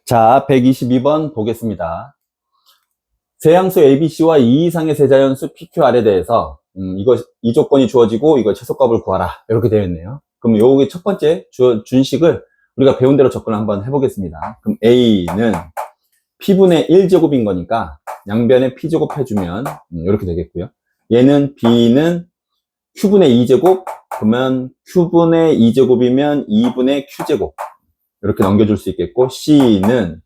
자, 122번 보겠습니다. 세양수 ABC와 2 이상의 세자연수 PQR에 대해서 이 조건이 주어지고 이거 최소값을 구하라 이렇게 되어 있네요. 그럼 요게 첫 번째 준식을 우리가 배운 대로 접근을 한번 해보겠습니다. 그럼 A는 P분의 1제곱인 거니까 양변에 P제곱 해주면 이렇게 되겠고요. 얘는 B는 Q분의 2제곱, 그러면 Q분의 2제곱이면 2분의 Q제곱 이렇게 넘겨줄 수 있겠고, C는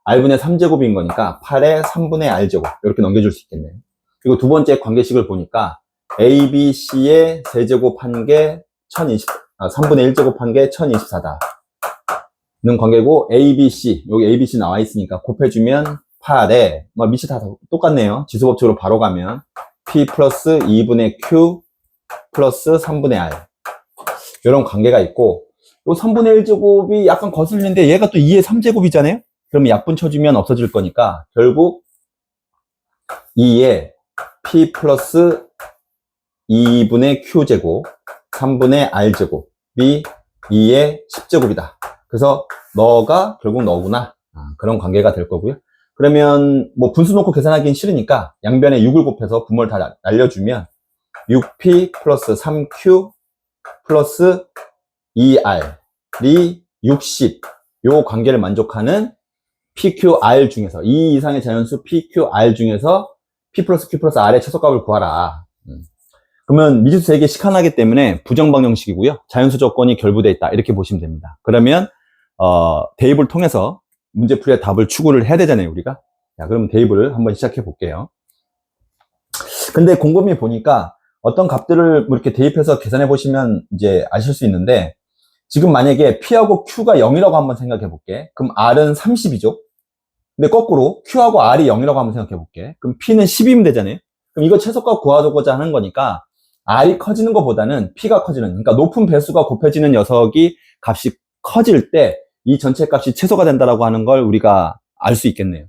R분의 3제곱인 거니까 8의 3분의 R제곱 이렇게 넘겨줄 수 있겠네요. 그리고 두 번째 관계식을 보니까 A, B, C의 세제곱 한 개 3분의 1제곱 한 개 1024다 는 관계고, A, B, C 여기 A, B, C 나와 있으니까 곱해주면 8에 밑이 다 똑같네요. 지수법칙으로 바로 가면 P 플러스 2분의 Q 플러스 3분의 R 이런 관계가 있고, 요 3분의 1제곱이 약간 거슬리는데 얘가 또 2의 3제곱이잖아요. 그러면 약분 쳐주면 없어질 거니까 결국 2의 P 플러스 2분의 Q제곱 3분의 R제곱이 2의 10제곱이다. 그래서 너가 결국 너구나. 그런 관계가 될 거고요. 그러면 뭐 분수 놓고 계산하기는 싫으니까 양변에 6을 곱해서 분모를 다 날려주면 6P 플러스 3Q 플러스 2R이 60. 요 관계를 만족하는 PQR 중에서 2 이상의 자연수 PQR 중에서 P 플러스 Q 플러스 R의 최소값을 구하라. 그러면 미지수 3개 시칸하기 때문에 부정방정식이고요. 자연수 조건이 결부되어 있다. 이렇게 보시면 됩니다. 그러면 대입을 통해서 문제풀이의 답을 추구를 해야 되잖아요, 우리가. 자, 그럼 대입을 한번 시작해 볼게요. 근데 곰곰이 보니까 어떤 값들을 이렇게 대입해서 계산해 보시면 이제 아실 수 있는데, 지금 만약에 P하고 Q가 0이라고 한번 생각해 볼게. 그럼 R은 30이죠. 근데 거꾸로 Q하고 R이 0이라고 한번 생각해 볼게. 그럼 P는 10이면 되잖아요. 그럼 이거 최소값 구하고자 하는 거니까 R이 커지는 것보다는 P가 커지는, 그러니까 높은 배수가 곱해지는 녀석이 값이 커질 때 이 전체 값이 최소가 된다라고 하는 걸 우리가 알 수 있겠네요.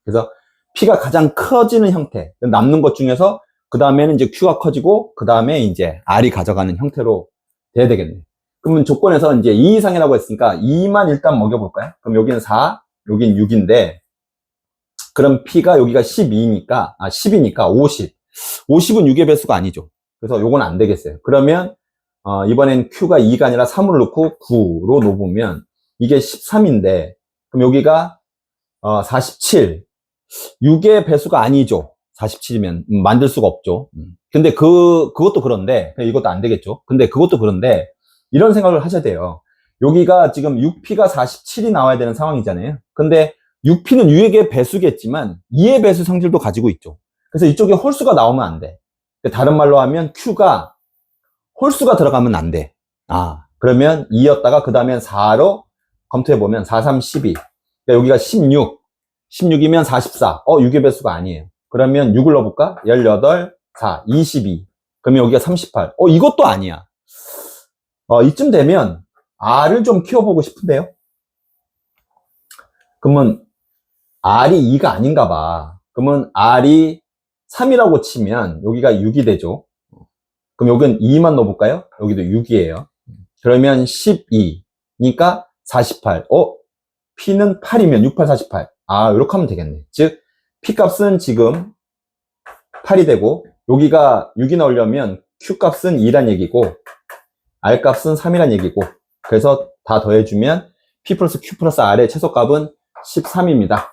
그래서 P가 가장 커지는 형태, 남는 것 중에서 그 다음에는 이제 Q가 커지고 그 다음에 이제 R이 가져가는 형태로 돼야 되겠네요. 그러면 조건에서 이제 2 이상이라고 했으니까 2만 일단 먹여볼까요? 그럼 여기는 4, 여긴 6인데, 그럼 P가 여기가 12니까, 10이니까 50. 50은 6의 배수가 아니죠. 그래서 요건 안 되겠어요. 그러면, 이번엔 Q가 2가 아니라 3을 넣고 9로 놓으면 이게 13인데, 그럼 여기가, 47. 6의 배수가 아니죠. 47이면, 만들 수가 없죠. 근데 그것도 그런데, 이것도 안 되겠죠. 근데 그것도 그런데, 이런 생각을 하셔야 돼요. 여기가 지금 6P가 47이 나와야 되는 상황이잖아요. 근데 6P는 6의 배수겠지만 2의 배수 성질도 가지고 있죠. 그래서 이쪽에 홀수가 나오면 안 돼. 다른 말로 하면 Q가 홀수가 들어가면 안 돼. 그러면 2였다가 그 다음엔 4로 검토해보면 4, 3, 12. 그러니까 여기가 16. 16이면 44. 6의 배수가 아니에요. 그러면 6을 넣어볼까? 18, 4, 22. 그러면 여기가 38. 이것도 아니야. 이쯤 되면 R을 좀 키워보고 싶은데요. 그러면 R이 2가 아닌가 봐. 그러면 R이 3이라고 치면 여기가 6이 되죠. 그럼 여기는 2만 넣어볼까요? 여기도 6이에요. 그러면 12니까 48. P는 8이면 6, 8, 48. 이렇게 하면 되겠네. 즉 P 값은 지금 8이 되고, 여기가 6이 나오려면 Q 값은 2란 얘기고 R 값은 3이란 얘기고, 그래서 다 더해주면 P 플러스 Q 플러스 R의 최소값은 13입니다.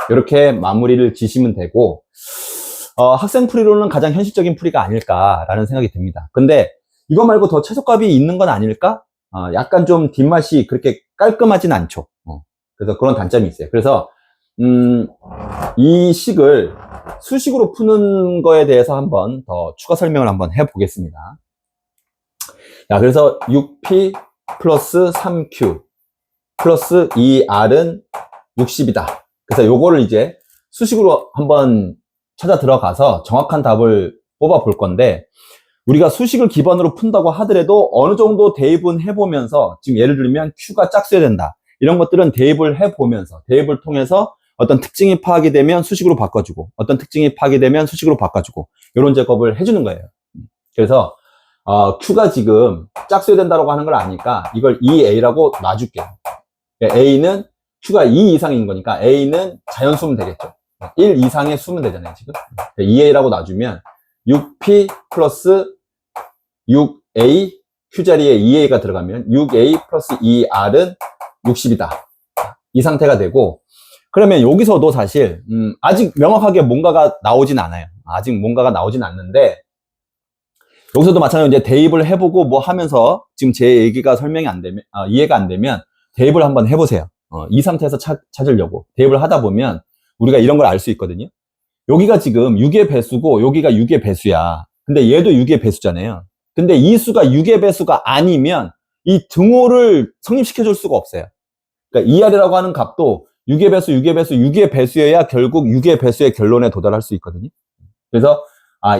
이렇게 마무리를 지시면 되고, 학생 풀이로는 가장 현실적인 풀이가 아닐까라는 생각이 듭니다. 근데 이거 말고 더 최소값이 있는 건 아닐까? 약간 좀 뒷맛이 그렇게 깔끔하진 않죠. 그래서 그런 단점이 있어요. 그래서 이 식을 수식으로 푸는 거에 대해서 한번 더 추가 설명을 한번 해보겠습니다. 자, 그래서 6P 플러스 3Q 플러스 2R은 60이다. 그래서 요거를 이제 수식으로 한번 찾아 들어가서 정확한 답을 뽑아 볼 건데, 우리가 수식을 기반으로 푼다고 하더라도 어느 정도 대입은 해보면서, 지금 예를 들면 Q가 짝수야 된다. 이런 것들은 대입을 해보면서, 대입을 통해서 어떤 특징이 파악이 되면 수식으로 바꿔주고, 어떤 특징이 파악이 되면 수식으로 바꿔주고, 이런 작업을 해주는 거예요. 그래서 Q가 지금 짝수야 된다고 하는 걸 아니까 이걸 2A라고 놔줄게요. A는 Q가 2 이상인 거니까 A는 자연수면 되겠죠. 1 이상의 수면 되잖아요, 지금. 2A라고 놔주면 6P 플러스 6A, Q 자리에 2A가 들어가면 6A 플러스 2R은 60이다. 이 상태가 되고, 그러면 여기서도 사실 아직 명확하게 뭔가가 나오진 않아요. 아직 뭔가가 나오진 않는데, 여기서도 마찬가지로 이제 대입을 해보고 뭐 하면서 지금 제 얘기가 설명이 안 되면, 이해가 안 되면 대입을 한번 해보세요. 이 상태에서 찾으려고 대입을 하다 보면 우리가 이런 걸 알 수 있거든요. 여기가 지금 6의 배수고 여기가 6의 배수야. 근데 얘도 6의 배수잖아요. 근데 이 수가 6의 배수가 아니면 이 등호를 성립시켜 줄 수가 없어요. 그러니까 2R이라고 하는 값도 6의 배수, 6의 배수, 6의 배수여야 결국 6의 배수의 결론에 도달할 수 있거든요. 그래서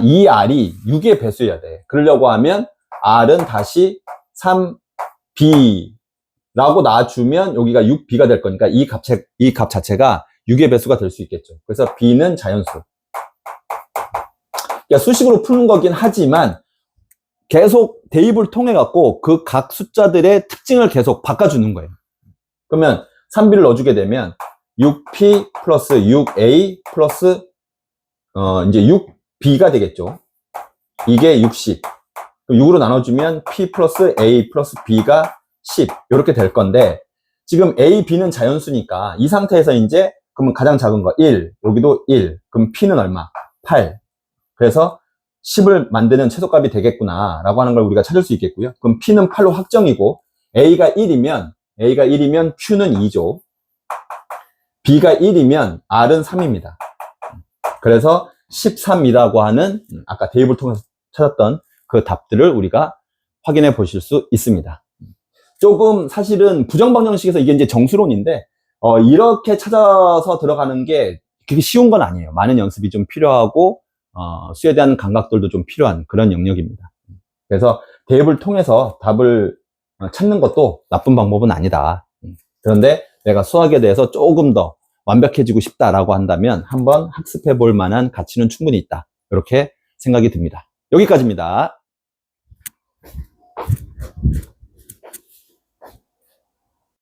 이 R이 6의 배수여야 돼. 그러려고 하면 R은 다시 3B라고 놔주면 여기가 6B가 될 거니까 이 값 자체가 6의 배수가 될 수 있겠죠. 그래서 B는 자연수. 그러니까 수식으로 푸는 거긴 하지만 계속 대입을 통해 갖고 그 각 숫자들의 특징을 계속 바꿔주는 거예요. 그러면 3B를 넣어주게 되면 6P 플러스 6A 플러스 이제 6B가 되겠죠. 이게 60. 6으로 나눠주면 P 플러스 A 플러스 B가 10 이렇게 될 건데, 지금 A, B는 자연수니까 이 상태에서 이제 그러면 가장 작은 거 1, 여기도 1, 그럼 P는 얼마? 8. 그래서 10을 만드는 최소값이 되겠구나 라고 하는 걸 우리가 찾을 수 있겠고요. 그럼 P는 8로 확정이고, A가 1이면 Q는 2죠. B가 1이면 R은 3입니다. 그래서 13이라고 하는 아까 대입을 통해서 찾았던 그 답들을 우리가 확인해 보실 수 있습니다. 조금 사실은 부정방정식에서 이게 이제 정수론인데 이렇게 찾아서 들어가는 게 그렇게 쉬운 건 아니에요. 많은 연습이 좀 필요하고 수에 대한 감각들도 좀 필요한 그런 영역입니다. 그래서 대입을 통해서 답을 찾는 것도 나쁜 방법은 아니다. 그런데 내가 수학에 대해서 조금 더 완벽해지고 싶다라고 한다면 한번 학습해 볼 만한 가치는 충분히 있다. 이렇게 생각이 듭니다. 여기까지입니다.